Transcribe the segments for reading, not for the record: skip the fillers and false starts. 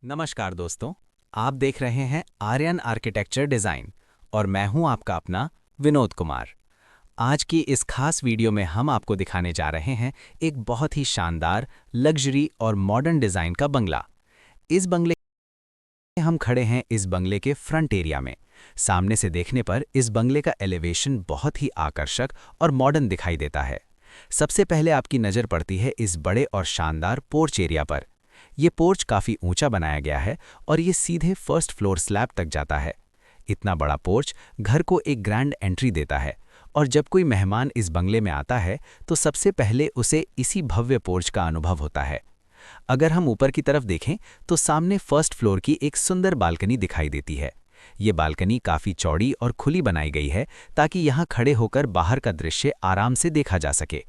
नमस्कार दोस्तों। आप देख रहे हैं आर्यन आर्किटेक्चर डिज़ाइन और मैं हूं आपका अपना विनोद कुमार। आज की इस खास वीडियो में हम आपको दिखाने जा रहे हैं एक बहुत ही शानदार लग्जरी और मॉडर्न डिज़ाइन का बंगला। इस बंगले हम खड़े हैं इस बंगले के फ्रंट एरिया में। सामने से देखने पर इस बंगले का एलिवेशन बहुत ही आकर्षक और मॉडर्न दिखाई देता है। सबसे पहले आपकी नज़र पड़ती है इस बड़े और शानदार पोर्च एरिया पर। ये पोर्च काफ़ी ऊंचा बनाया गया है और ये सीधे फर्स्ट फ्लोर स्लैब तक जाता है। इतना बड़ा पोर्च घर को एक ग्रैंड एंट्री देता है और जब कोई मेहमान इस बंगले में आता है तो सबसे पहले उसे इसी भव्य पोर्च का अनुभव होता है। अगर हम ऊपर की तरफ देखें तो सामने फर्स्ट फ्लोर की एक सुंदर बालकनी दिखाई देती है। ये बालकनी काफ़ी चौड़ी और खुली बनाई गई है ताकि यहाँ खड़े होकर बाहर का दृश्य आराम से देखा जा सके।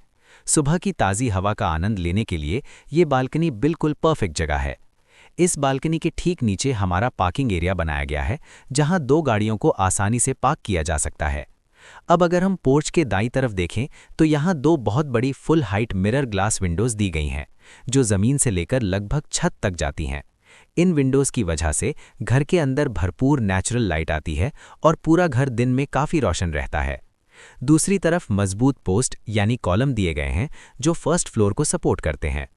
सुबह की ताज़ी हवा का आनंद लेने के लिए ये बालकनी बिल्कुल परफेक्ट जगह है। इस बालकनी के ठीक नीचे हमारा पार्किंग एरिया बनाया गया है, जहां दो गाड़ियों को आसानी से पार्क किया जा सकता है। अब अगर हम पोर्च के दाईं तरफ देखें तो यहाँ दो बहुत बड़ी full height mirror glass windows दी गई हैं, जो ज़मीन से लेकर लगभग छत तक जाती हैं। इन विंडोज़ की वजह से घर के अंदर भरपूर नेचुरल लाइट आती है और पूरा घर दिन में काफ़ी रोशन रहता है। दूसरी तरफ मजबूत पोस्ट यानी कॉलम दिए गए हैं जो फर्स्ट फ्लोर को सपोर्ट करते हैं।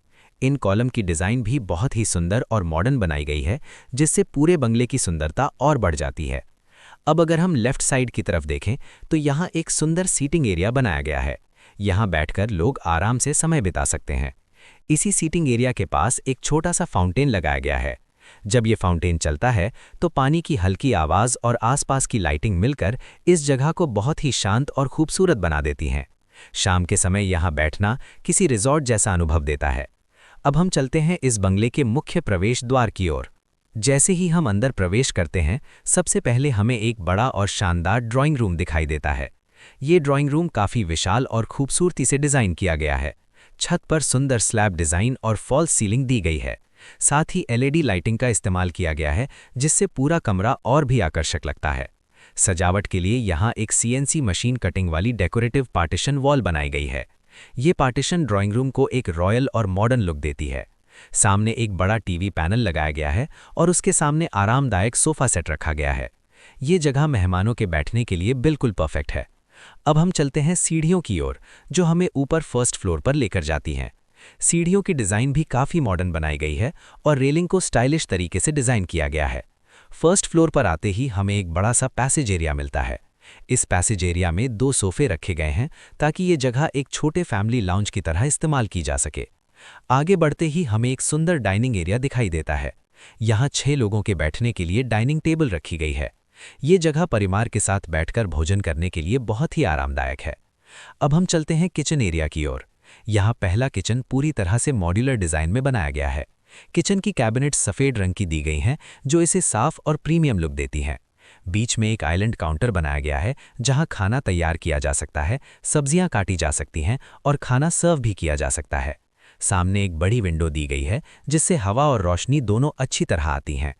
इन कॉलम की डिज़ाइन भी बहुत ही सुंदर और मॉडर्न बनाई गई है, जिससे पूरे बंगले की सुंदरता और बढ़ जाती है। अब अगर हम लेफ्ट साइड की तरफ देखें तो यहाँ एक सुंदर सीटिंग एरिया बनाया गया है। यहाँ बैठकर लोग आराम से समय बिता सकते हैं। इसी सीटिंग एरिया के पास एक छोटा सा फाउंटेन लगाया गया है। जब ये फाउंटेन चलता है तो पानी की हल्की आवाज़ और आसपास की लाइटिंग मिलकर इस जगह को बहुत ही शांत और खूबसूरत बना देती हैं। शाम के समय यहाँ बैठना किसी रिजॉर्ट जैसा अनुभव देता है। अब हम चलते हैं इस बंगले के मुख्य प्रवेश द्वार की ओर। जैसे ही हम अंदर प्रवेश करते हैं, सबसे पहले हमें एक बड़ा और शानदार ड्राइंग रूम दिखाई देता है। ये ड्राइंग रूम काफ़ी विशाल और खूबसूरती से डिज़ाइन किया गया है। छत पर सुंदर स्लैब डिज़ाइन और फॉल्स सीलिंग दी गई है। साथ ही एलईडी लाइटिंग का इस्तेमाल किया गया है, जिससे पूरा कमरा और भी आकर्षक लगता है। सजावट के लिए यहाँ एक सीएनसी मशीन कटिंग वाली डेकोरेटिव पार्टीशन वॉल बनाई गई है। ये पार्टीशन ड्राइंग रूम को एक रॉयल और मॉडर्न लुक देती है। सामने एक बड़ा टीवी पैनल लगाया गया है और उसके सामने आरामदायक सोफा सेट रखा गया है। ये जगह मेहमानों के बैठने के लिए बिल्कुल परफेक्ट है। अब हम चलते हैं सीढ़ियों की ओर, जो हमें ऊपर फर्स्ट फ्लोर पर लेकर जाती हैं। सीढ़ियों की डिज़ाइन भी काफ़ी मॉडर्न बनाई गई है और रेलिंग को स्टाइलिश तरीके से डिज़ाइन किया गया है। फर्स्ट फ्लोर पर आते ही हमें एक बड़ा सा पैसेज एरिया मिलता है। इस पैसेज एरिया में दो सोफे रखे गए हैं ताकि ये जगह एक छोटे फैमिली लाउंज की तरह इस्तेमाल की जा सके। आगे बढ़ते ही हमें एक सुंदर डाइनिंग एरिया दिखाई देता है। यहाँ 6 लोगों के बैठने के लिए डाइनिंग टेबल रखी गई है। ये जगह परिवार के साथ बैठकर भोजन करने के लिए बहुत ही आरामदायक है। अब हम चलते हैं किचन एरिया की ओर। यहाँ पहला किचन पूरी तरह से मॉड्यूलर डिज़ाइन में बनाया गया है। किचन की कैबिनेट सफ़ेद रंग की दी गई हैं, जो इसे साफ और प्रीमियम लुक देती हैं। बीच में एक आइलैंड काउंटर बनाया गया है, जहाँ खाना तैयार किया जा सकता है, सब्जियाँ काटी जा सकती हैं और खाना सर्व भी किया जा सकता है। सामने एक बड़ी विंडो दी गई है, जिससे हवा और रोशनी दोनों अच्छी तरह आती हैं।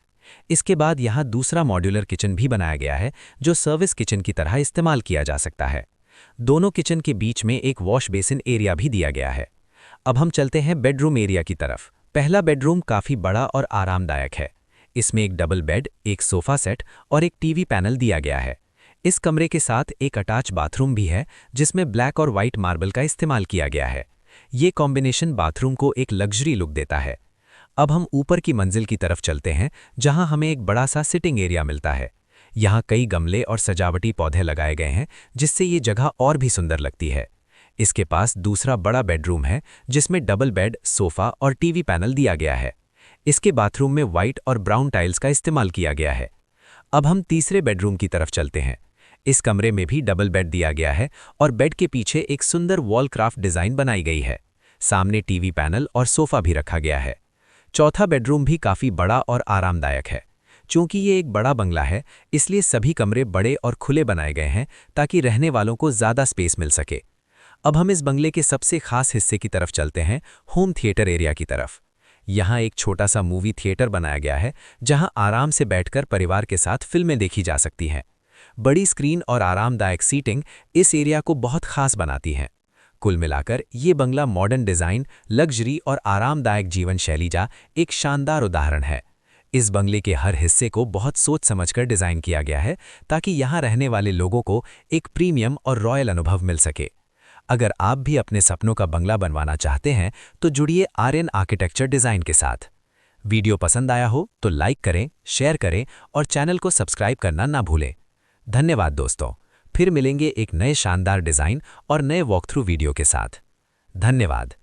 इसके बाद यहाँ दूसरा मॉड्यूलर किचन भी बनाया गया है, जो सर्विस किचन की तरह इस्तेमाल किया जा सकता है। दोनों किचन के बीच में एक वॉश बेसिन एरिया भी दिया गया है। अब हम चलते हैं बेडरूम एरिया की तरफ। पहला बेडरूम काफ़ी बड़ा और आरामदायक है। इसमें एक डबल बेड, एक सोफा सेट और एक टीवी पैनल दिया गया है। इस कमरे के साथ एक अटैच बाथरूम भी है, जिसमें ब्लैक और वाइट मार्बल का इस्तेमाल किया गया है। ये कॉम्बिनेशन बाथरूम को एक लग्जरी लुक देता है। अब हम ऊपर की मंजिल की तरफ चलते हैं, जहां हमें एक बड़ा सा सिटिंग एरिया मिलता है। यहाँ कई गमले और सजावटी पौधे लगाए गए हैं, जिससे ये जगह और भी सुंदर लगती है। इसके पास दूसरा बड़ा बेडरूम है, जिसमें डबल बेड, सोफा और टीवी पैनल दिया गया है। इसके बाथरूम में वाइट और ब्राउन टाइल्स का इस्तेमाल किया गया है। अब हम तीसरे बेडरूम की तरफ चलते हैं। इस कमरे में भी डबल बेड दिया गया है और बेड के पीछे एक सुंदर वॉल क्राफ्ट डिज़ाइन बनाई गई है। सामने टीवी पैनल और सोफा भी रखा गया है। चौथा बेडरूम भी काफ़ी बड़ा और आरामदायक है। चूंकि ये एक बड़ा बंगला है, इसलिए सभी कमरे बड़े और खुले बनाए गए हैं ताकि रहने वालों को ज़्यादा स्पेस मिल सके। अब हम इस बंगले के सबसे खास हिस्से की तरफ चलते हैं, होम थिएटर एरिया की तरफ। यहाँ एक छोटा सा मूवी थिएटर बनाया गया है, जहाँ आराम से बैठकर परिवार के साथ फिल्में देखी जा सकती हैं। बड़ी स्क्रीन और आरामदायक सीटिंग इस एरिया को बहुत खास बनाती हैं। कुल मिलाकर ये बंगला मॉडर्न डिज़ाइन, लग्जरी और आरामदायक जीवन शैली का एक शानदार उदाहरण है। इस बंगले के हर हिस्से को बहुत सोच समझकर डिज़ाइन किया गया है ताकि यहाँ रहने वाले लोगों को एक प्रीमियम और रॉयल अनुभव मिल सके। अगर आप भी अपने सपनों का बंगला बनवाना चाहते हैं तो जुड़िए आर्यन आर्किटेक्चर डिज़ाइन के साथ। वीडियो पसंद आया हो तो लाइक करें, शेयर करें और चैनल को सब्सक्राइब करना ना भूलें। धन्यवाद दोस्तों, फिर मिलेंगे एक नए शानदार डिज़ाइन और नए वॉकथ्रू वीडियो के साथ। धन्यवाद।